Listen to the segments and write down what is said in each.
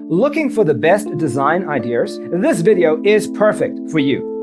Looking for the best design ideas? This video is perfect for you.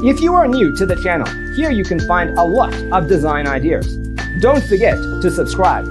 If you are new to the channel, here you can find a lot of design ideas. Don't forget to subscribe.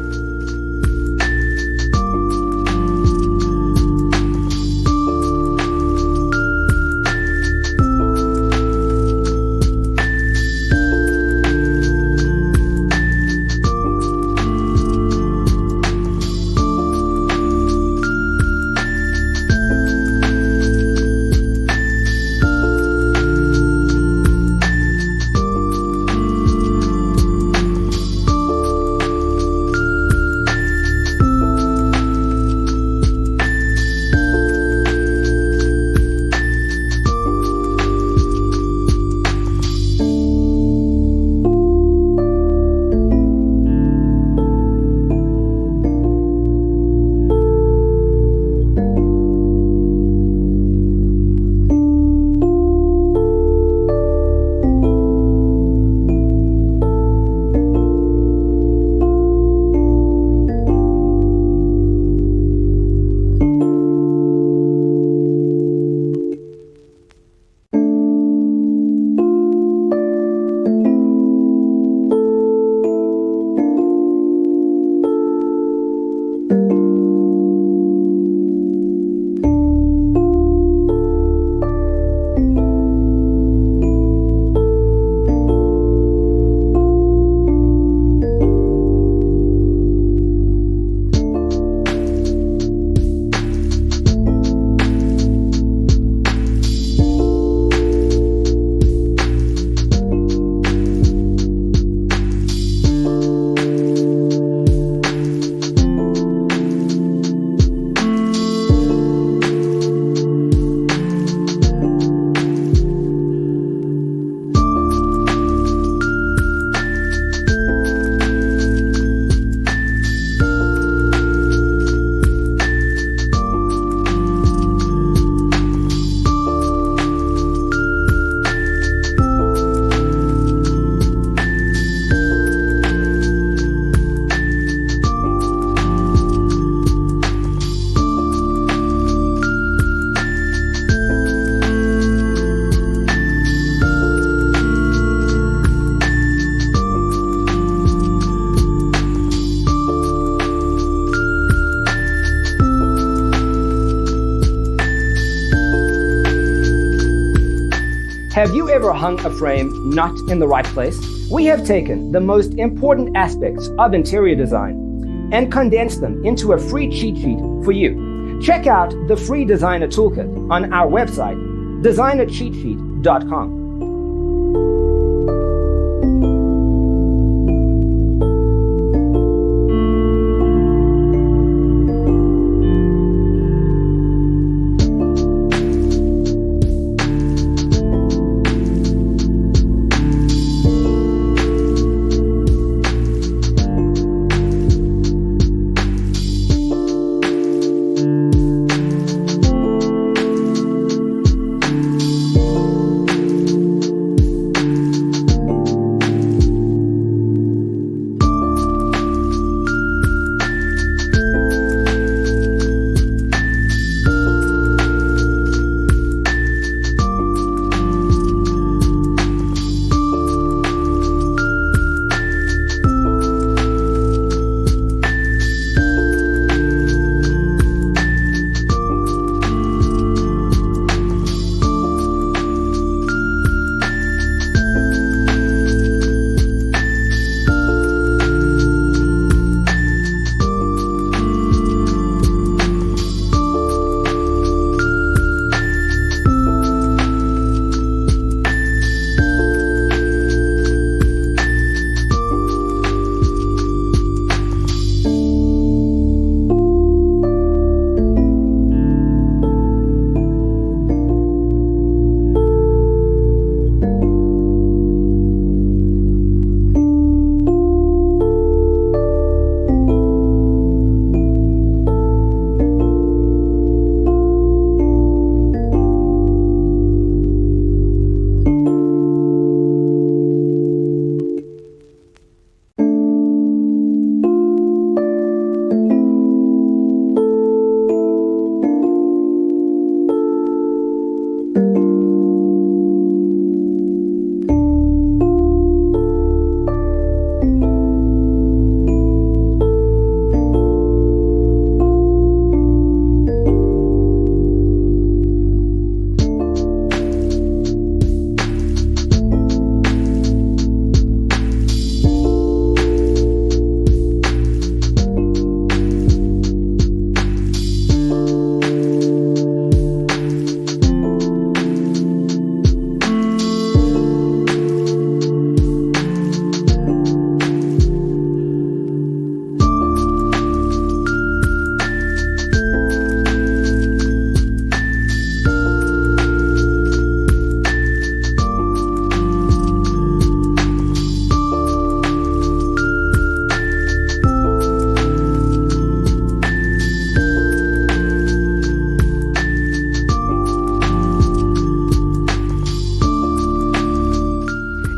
Have you ever hung a frame not in the right place? We have taken the most important aspects of interior design and condensed them into a free cheat sheet for you. Check out the free designer toolkit on our website, designercheatsheet.com.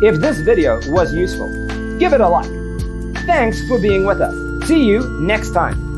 If this video was useful, give it a like. Thanks for being with us. See you next time.